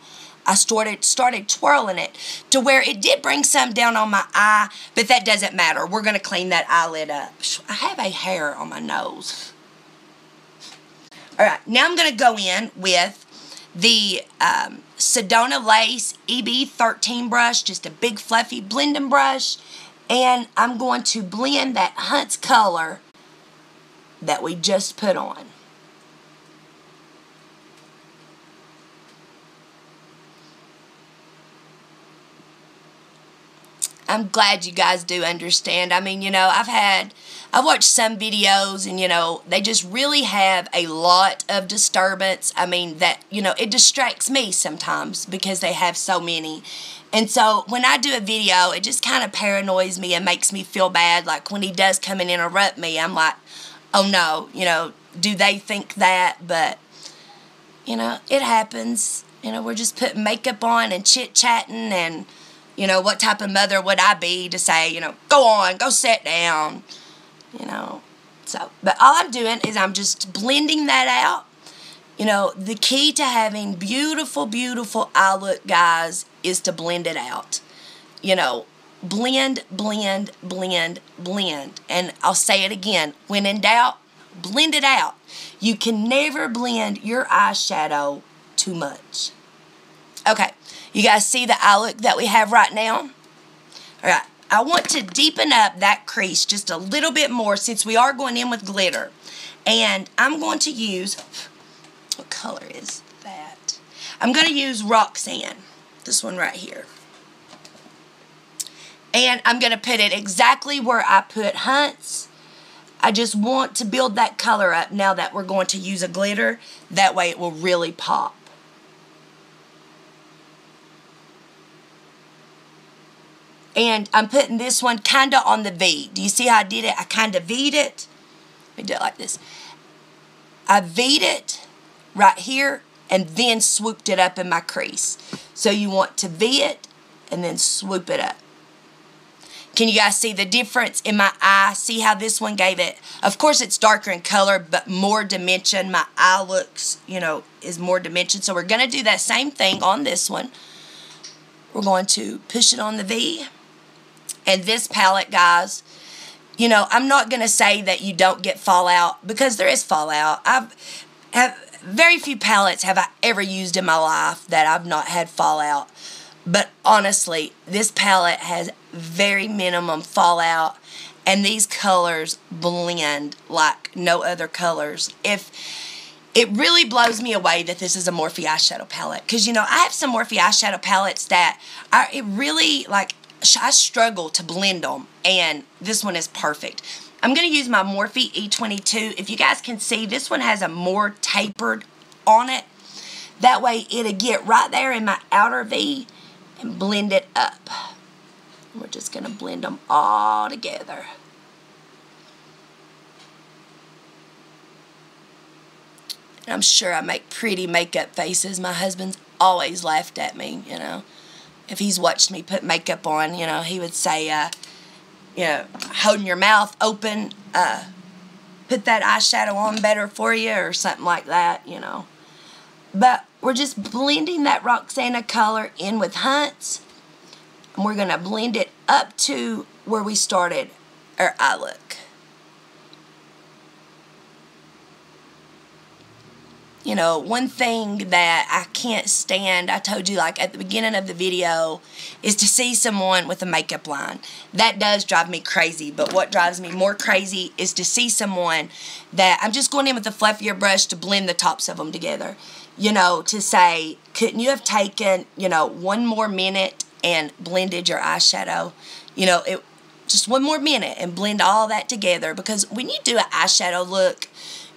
I started twirling it to where it did bring some down on my eye, but that doesn't matter. We're going to clean that eyelid up. I have a hair on my nose. All right, now I'm going to go in with the Sedona Lace EB13 brush, just a big fluffy blending brush, and I'm going to blend that Hunt's color that we just put on. I'm glad you guys do understand. I mean, you know, I've watched some videos and, you know, they just really have a lot of disturbance. I mean, that, you know, it distracts me sometimes because they have so many. And so when I do a video, it just kind of paranoids me and makes me feel bad. Like when he does come and interrupt me, I'm like, oh no, you know, do they think that? But, you know, it happens. You know, we're just putting makeup on and chit-chatting and, you know, what type of mother would I be to say, you know, go on, go sit down, you know. So, but all I'm doing is I'm just blending that out. You know, the key to having beautiful, beautiful eye look, guys, is to blend it out. You know, blend, blend, blend, blend. And I'll say it again, when in doubt, blend it out. You can never blend your eyeshadow too much. Okay, you guys see the eye look that we have right now? All right, I want to deepen up that crease just a little bit more since we are going in with glitter. And I'm going to use, what color is that? I'm going to use Roxanne, this one right here. And I'm going to put it exactly where I put Hunt's. I just want to build that color up now that we're going to use a glitter. That way it will really pop. And I'm putting this one kind of on the V. Do you see how I did it? I kind of V'd it. Let me do it like this. I V'd it right here and then swooped it up in my crease. So you want to V it and then swoop it up. Can you guys see the difference in my eye? See how this one gave it, of course it's darker in color, but more dimension. My eye looks, you know, is more dimension. So we're going to do that same thing on this one. We're going to push it on the V. And this palette, guys, you know, I'm not going to say that you don't get fallout, because there is fallout. Very few palettes have I ever used in my life that I've not had fallout. But honestly, this palette has very minimum fallout, and these colors blend like no other colors. It really blows me away that this is a Morphe eyeshadow palette, because, you know, I have some Morphe eyeshadow palettes that it really, like, I struggle to blend them, and this one is perfect. I'm going to use my Morphe E22. If you guys can see, this one has a more tapered on it. That way it'll get right there in my outer V and blend it up. We're just going to blend them all together. And I'm sure I make pretty makeup faces. My husband's always laughed at me, you know. If he's watched me put makeup on, you know, he would say, you know, holding your mouth open, put that eyeshadow on better for you, or something like that, you know. But we're just blending that Roxana color in with Hunt's, and we're going to blend it up to where we started our eye look. You know, one thing that I can't stand, I told you like at the beginning of the video, is to see someone with a makeup line. That does drive me crazy, but what drives me more crazy is to see someone that I'm just going in with a fluffier brush to blend the tops of them together. You know, to say, couldn't you have taken, you know, one more minute and blended your eyeshadow? You know, just one more minute and blend all that together, because when you do an eyeshadow look,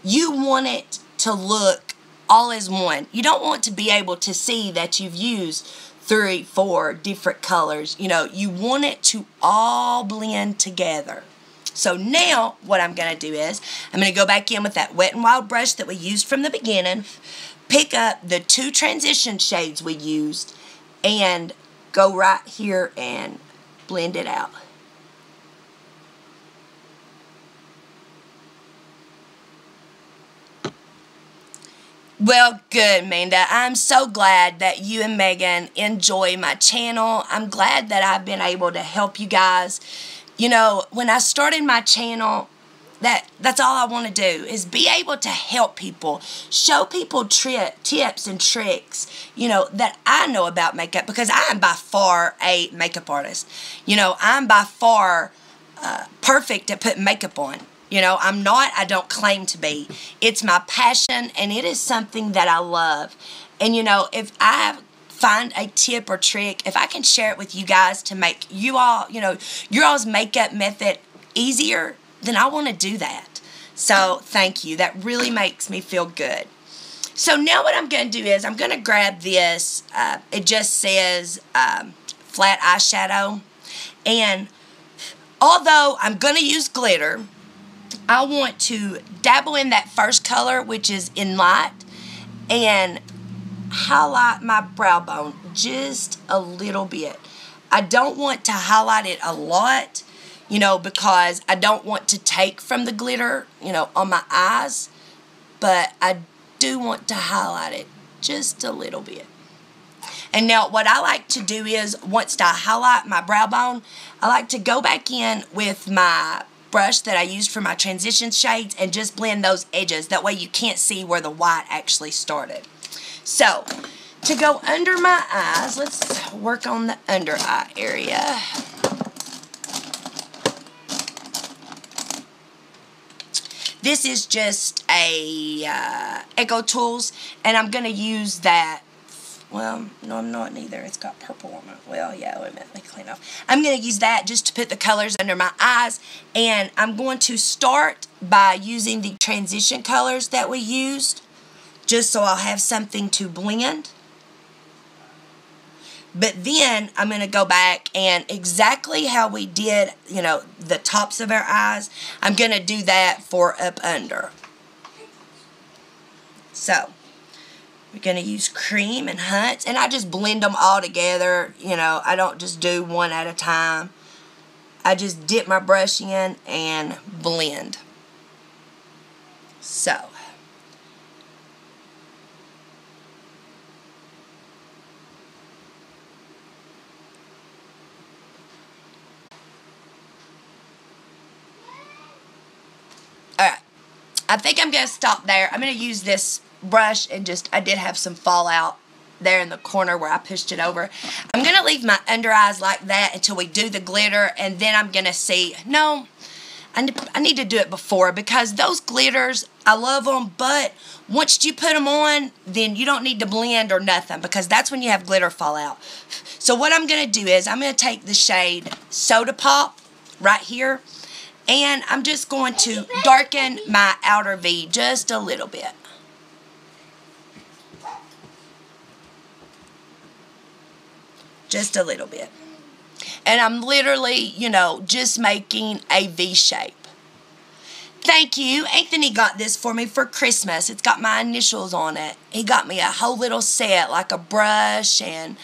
you want it to look all as one. You don't want to be able to see that you've used 3, 4 different colors. You know, you want it to all blend together. So now what I'm going to do is I'm going to go back in with that Wet n Wild brush that we used from the beginning, pick up the 2 transition shades we used, and go right here and blend it out. Well, good, Amanda. I'm so glad that you and Megan enjoy my channel. I'm glad that I've been able to help you guys. You know, when I started my channel, that's all I want to do, is be able to help people, show people tips and tricks, you know, that I know about makeup, because I am by far a makeup artist. You know, I'm by far perfect at putting makeup on. You know, I'm not, I don't claim to be. It's my passion, and it is something that I love. And, you know, if I find a tip or trick, if I can share it with you guys to make you all, you know, your all's makeup method easier, then I want to do that. So, thank you. That really makes me feel good. So, now what I'm going to do is I'm going to grab this. It just says flat eyeshadow. And although I'm going to use glitter, I want to dabble in that first color, which is in light, and highlight my brow bone just a little bit. I don't want to highlight it a lot, you know, because I don't want to take from the glitter, you know, on my eyes, but I do want to highlight it just a little bit. And now what I like to do is, once I highlight my brow bone, I like to go back in with my brush that I used for my transition shades and just blend those edges. That way you can't see where the white actually started. So, to go under my eyes, let's work on the under eye area. This is just a Echo Tools, and I'm going to use that. Well, no, I'm not neither. It's got purple on it. Well, yeah, wait a minute. Let me clean off. I'm going to use that just to put the colors under my eyes. And I'm going to start by using the transition colors that we used, just so I'll have something to blend. But then I'm going to go back and exactly how we did, you know, the tops of our eyes, I'm going to do that for up under. So, we're going to use cream and Hunt's, and I just blend them all together. You know, I don't just do one at a time. I just dip my brush in and blend. So. Alright. I think I'm going to stop there. I'm going to use this brush and just, I did have some fallout there in the corner where I pushed it over. I'm going to leave my under eyes like that until we do the glitter, and then I'm going to see, no, I need to do it before, because those glitters, I love them, but once you put them on, then you don't need to blend or nothing, because that's when you have glitter fallout. So what I'm going to do is I'm going to take the shade Soda Pop right here, and I'm just going to darken my outer V just a little bit. Just a little bit. And I'm literally, you know, just making a V shape. Thank you. Anthony got this for me for Christmas. It's got my initials on it. He got me a whole little set, like a brush and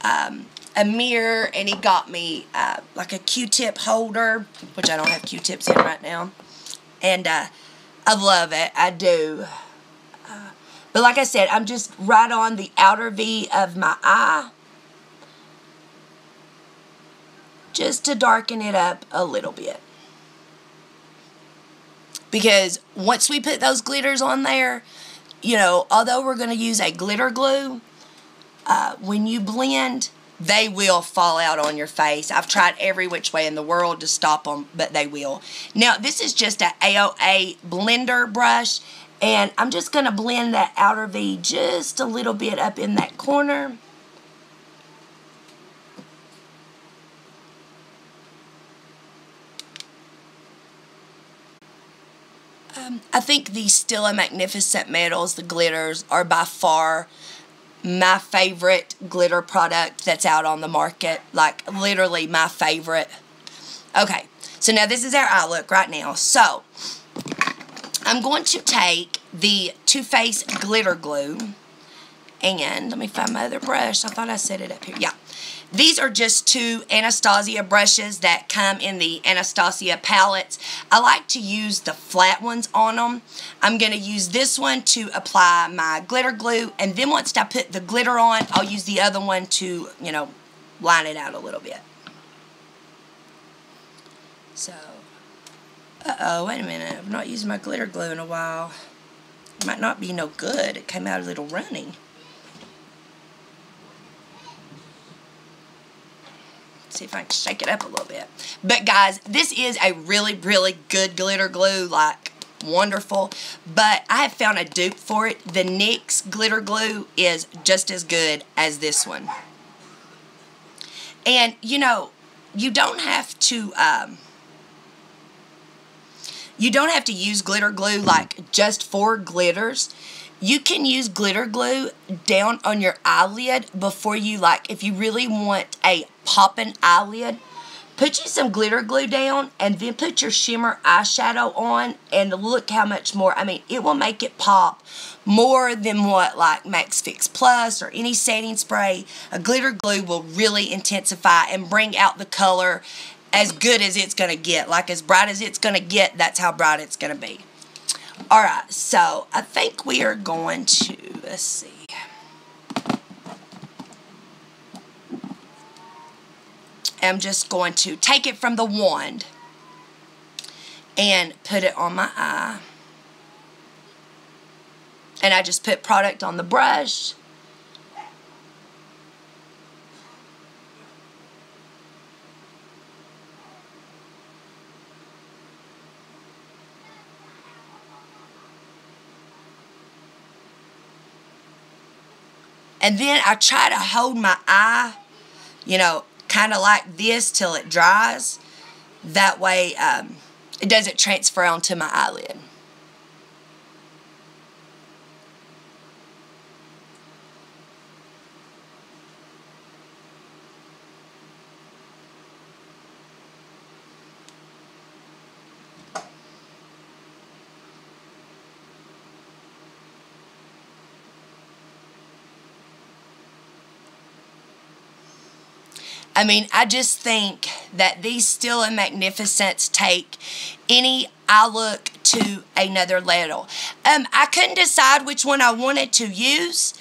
a mirror. And he got me like a Q-tip holder, which I don't have Q-tips in right now. And I love it. I do. But like I said, I'm just right on the outer V of my eye, just to darken it up a little bit. Because once we put those glitters on there, you know, although we're going to use a glitter glue, when you blend, they will fall out on your face. I've tried every which way in the world to stop them, but they will. Now, this is just an AOA blender brush, and I'm just going to blend that outer V just a little bit up in that corner. I think the Stila Magnificent Metals, the glitters, are by far my favorite glitter product that's out on the market. Like, literally my favorite. Okay, so now this is our eye look right now. So, I'm going to take the Too Faced Glitter Glue, and let me find my other brush. I thought I set it up here. Yeah. These are just two Anastasia brushes that come in the Anastasia palettes. I like to use the flat ones on them. I'm going to use this one to apply my glitter glue, and then once I put the glitter on, I'll use the other one to, you know, line it out a little bit. So, uh-oh, wait a minute. I've not used my glitter glue in a while. It might not be no good. It came out a little runny. See if I can shake it up a little bit. But guys, this is a really, really good glitter glue, like wonderful. But I have found a dupe for it. The NYX glitter glue is just as good as this one. And you know, you don't have to use glitter glue like just for glitters. You can use glitter glue down on your eyelid before you, like, if you really want a popping eyelid, put you some glitter glue down and then put your shimmer eyeshadow on, and look how much more, I mean, it will make it pop more than what, like, Max Fix Plus or any setting spray. A glitter glue will really intensify and bring out the color as good as it's going to get. Like, as bright as it's going to get, that's how bright it's going to be. Alright, so I think we are going to, let's see. I'm just going to take it from the wand and put it on my eye. And I just put product on the brush. And then I try to hold my eye, you know, kind of like this till it dries. That way it doesn't transfer onto my eyelid. I mean, I just think that these Still and Magnificence take any eye look to another level. I couldn't decide which one I wanted to use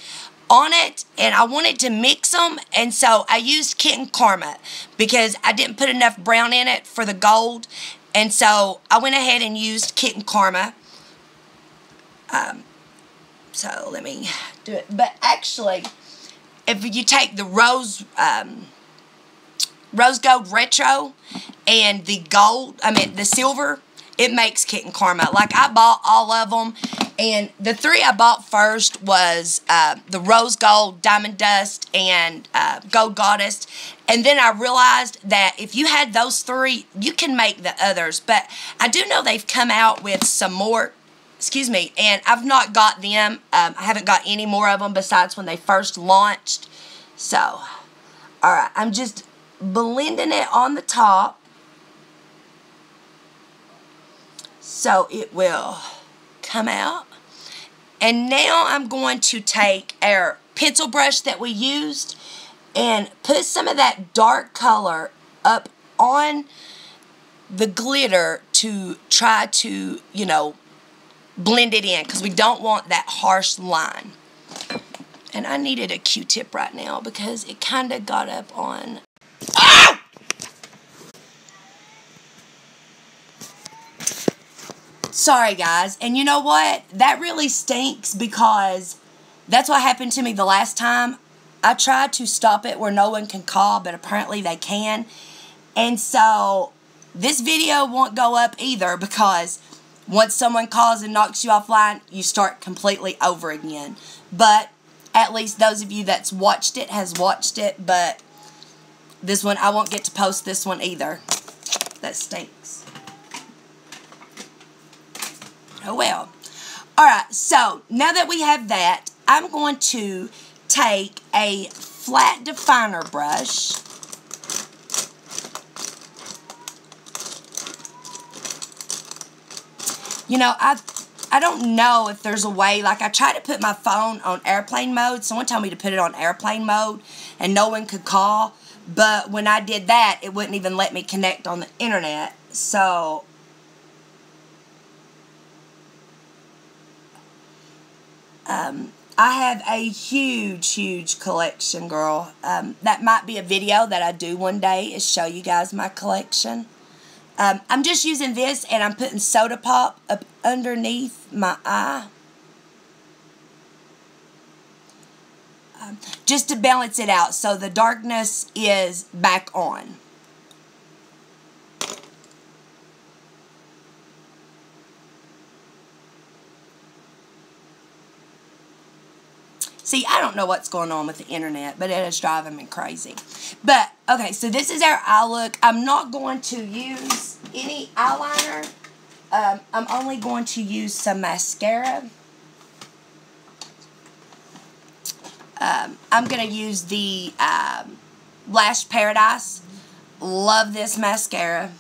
on it, and I wanted to mix them, and so I used Kitten Karma because I didn't put enough brown in it for the gold, and so I went ahead and used Kitten Karma. So let me do it. But actually, if you take the rose gold retro and the the silver, it makes Kitten Karma. Like, I bought all of them, and the three I bought first was the rose gold, diamond dust, and gold goddess. And then I realized that if you had those three, you can make the others. But I do know they've come out with some more, and I've not got them. I haven't got any more of them besides when they first launched. So, alright, I'm just blending it on the top so it will come out. And now I'm going to take our pencil brush that we used and put some of that dark color up on the glitter to try to, you know, blend it in, because we don't want that harsh line. And I needed a Q-tip right now because it kind of got up on... Ah! Sorry, guys. And you know what? That really stinks, because that's what happened to me the last time. I tried to stop it where no one can call, but apparently they can. And so this video won't go up either, because once someone calls and knocks you offline, you start completely over again. But at least those of you that's watched it has watched it. But this one, I won't get to post this one either. That stinks. Oh well. Alright, so now that we have that, I'm going to take a flat definer brush. You know, I don't know if there's a way, like, I tried to put my phone on airplane mode. Someone told me to put it on airplane mode and no one could call. But when I did that, it wouldn't even let me connect on the internet. So I have a huge collection, girl. That might be a video that I do one day, is show you guys my collection. I'm just using this, and I'm putting Soda Pop up underneath my eye. Just to balance it out so the darkness is back on. See, I don't know what's going on with the internet, but it is driving me crazy. But, okay, so this is our eye look. I'm not going to use any eyeliner. I'm only going to use some mascara. I'm going to use the Lash Paradise. Love this mascara.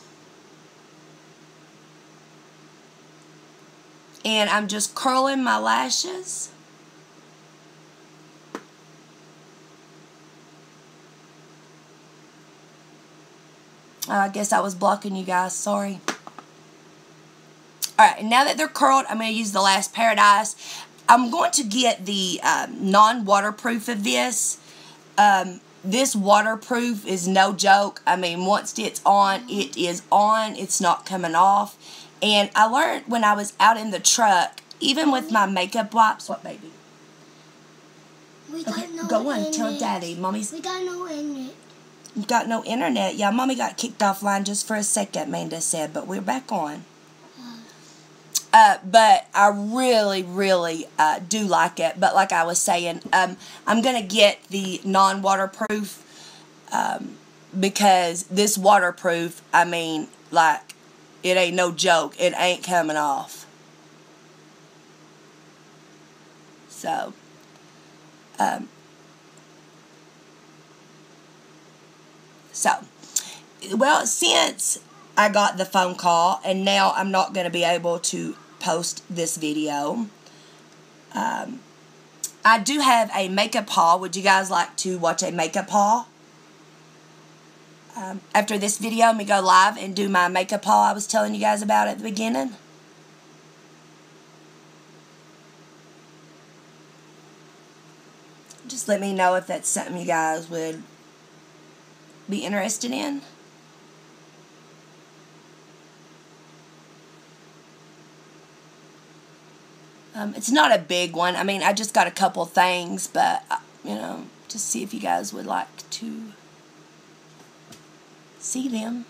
And I'm just curling my lashes. I guess I was blocking you guys. Sorry. Alright, and now that they're curled, I'm going to use the Lash Paradise. I'm going to get the non-waterproof of this. This waterproof is no joke. I mean, once it's on, it is on. It's not coming off. And I learned when I was out in the truck, even with my makeup wipes. What, baby? We got no go on. internet. Tell Daddy. Mommy's... We got no internet. You got no internet. Yeah, Mommy got kicked offline just for a second, Amanda said, but we're back on. But I really do like it. But like I was saying, I'm going to get the non-waterproof because this waterproof, I mean, like, it ain't no joke. It ain't coming off. So, well, since I got the phone call, and now I'm not going to be able to post this video, I do have a makeup haul. Would you guys like to watch a makeup haul? after this video, I'm going to go live and do my makeup haul I was telling you guys about at the beginning. Just let me know if that's something you guys would be interested in. It's not a big one. I mean, I just got a couple things, but, you know, just see if you guys would like to see them.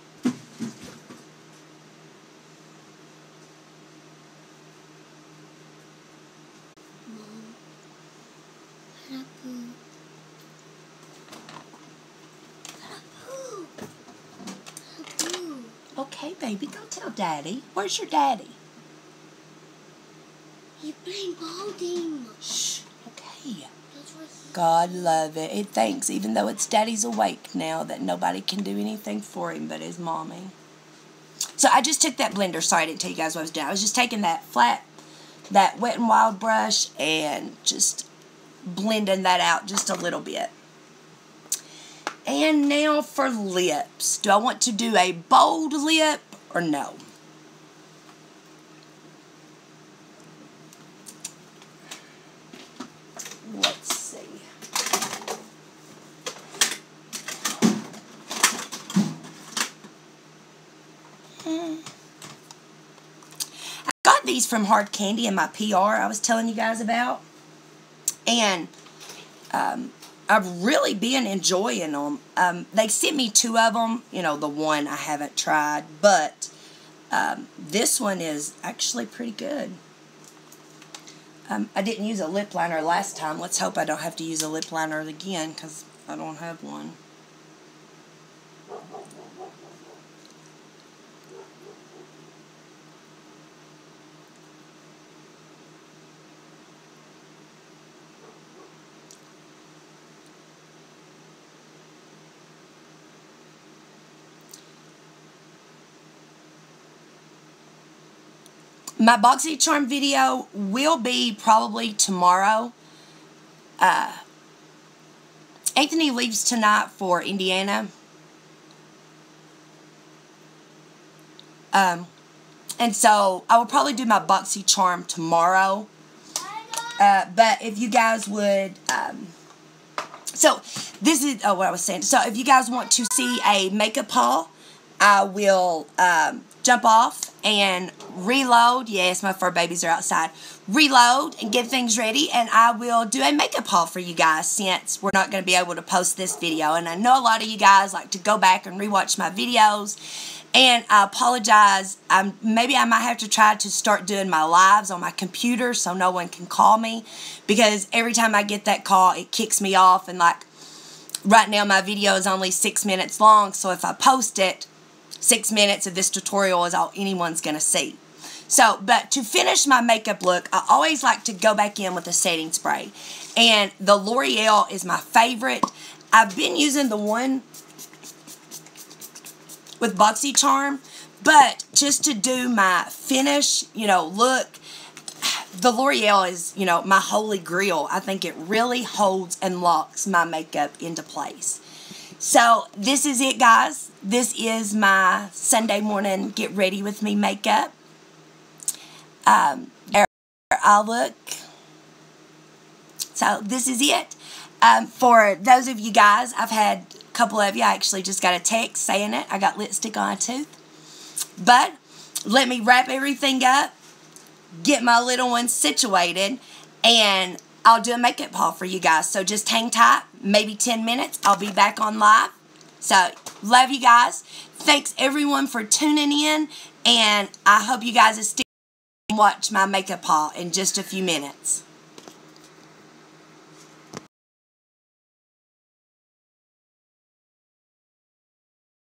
Okay, baby, go tell Daddy. Where's your daddy? He's playing ball game. Shh, okay. That's what he... God love it. It thinks, even though it's Daddy's awake now, that nobody can do anything for him but his mommy. So I just took that blender. Sorry, I didn't tell you guys what I was doing. I was just taking that that Wet n Wild brush and just blending that out just a little bit. And now for lips. Do I want to do a bold lip or no? Let's see. I got these from Hard Candy in my PR I was telling you guys about. And I've really been enjoying them. They sent me 2 of them. You know, the one I haven't tried. But this one is actually pretty good. I didn't use a lip liner last time. Let's hope I don't have to use a lip liner again because I don't have one. My BoxyCharm video will be probably tomorrow. Anthony leaves tonight for Indiana. And so I will probably do my BoxyCharm tomorrow. But if you guys would... so this is what I was saying. So if you guys want to see a makeup haul, I will jump off and reload. Yes, my fur babies are outside. Reload and get things ready, and I will do a makeup haul for you guys since we're not going to be able to post this video. And I know a lot of you guys like to go back and rewatch my videos, and I apologize. Maybe I might have to try to start doing my lives on my computer so no one can call me, because every time I get that call, it kicks me off. And like right now, my video is only 6 minutes long, so if I post it, 6 minutes of this tutorial is all anyone's going to see. So, but to finish my makeup look, I always like to go back in with a setting spray. And the L'Oreal is my favorite. I've been using the one with BoxyCharm, but just to do my finish, you know, look, the L'Oreal is, you know, my holy grail. I think it really holds and locks my makeup into place. So, this is it, guys. This is my Sunday morning get ready with me makeup. I'll look. So, this is it. For those of you guys, I've had a couple of you, I actually just got a text saying it. I got lipstick on a tooth. But, let me wrap everything up, get my little one situated, and I'll do a makeup haul for you guys. So just hang tight. Maybe 10 minutes. I'll be back on live. So, love you guys. Thanks everyone for tuning in. And I hope you guys will stick and watch my makeup haul in just a few minutes.